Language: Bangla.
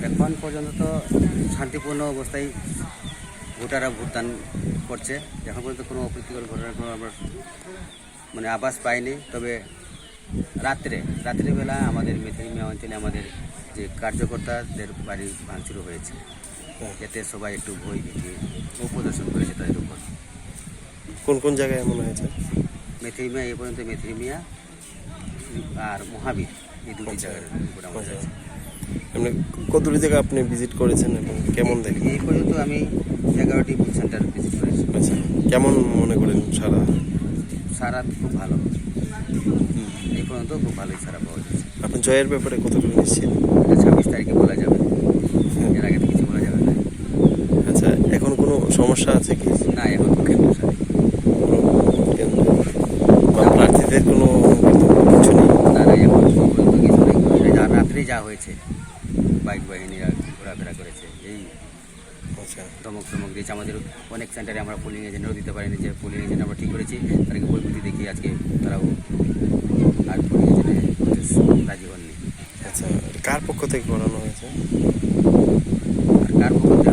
এখন পর্যন্ত তো শান্তিপূর্ণ অবস্থায় ভোটাররা ভোটদান করছে। এখন পর্যন্ত কোনো অপ্রীতিকর ঘটনার কোনো আমরা মানে আভাস পাইনি। তবে রাত্রিবেলা আমাদের মেথিনিয়া অঞ্চলে আমাদের যে কার্যকর্তাদের বাড়ি ভাঙচুর হয়েছে, এতে সবাই একটু ভয় ভীতি প্রদর্শন করেছে তাদের উপর। কোন কোন জায়গায় এমন হয়েছে? মেথিনিয়া এ পর্যন্ত মেথিনিয়া আর মহাবীর এই দুটি জায়গার উপর আমাদের আছে। এমনি কতগুলি জায়গা আপনি ভিজিট করেছেন এবং কেমন দেখেন? এই পর্যন্ত আমি 11টি বুথ সেন্টার ভিজিট করেছি। আচ্ছা, কেমন মনে করেন সারা খুব ভালো, এই পর্যন্ত খুব ভালোই সারা পাওয়া যাচ্ছে। আপনি জয়ের ব্যাপারে কতটুকু নিশ্চিত? 26 তারিখে বলা যাবে, এর আগে তো কিছু বলা যাবে না। আচ্ছা, এখন কোনো সমস্যা আছে কি? না, এখন তো কেন্দ্র সাথে প্রার্থীদের কোনো কিছু নেই? না, এখন পর্যন্ত কিছু নেই। রাত্রে যা হয়েছে, বাইক বাহিনীরা ঘোরাফেরা করেছে, এই আচ্ছা, ধমক দিয়েছে। আমাদের অনেক সেন্টারে আমরা পোলিং এজেন্টও দিতে পারিনি, যে পোলিং এজেন্ট আমরা ঠিক করেছি, তাদেরকে বৈভূতি দেখিয়ে আজকে তারাও আর পোলিং এজেন্টে রাজি হননি। আচ্ছা, কার পক্ষ থেকে করানো হয়েছে? আর কার পক্ষ থেকে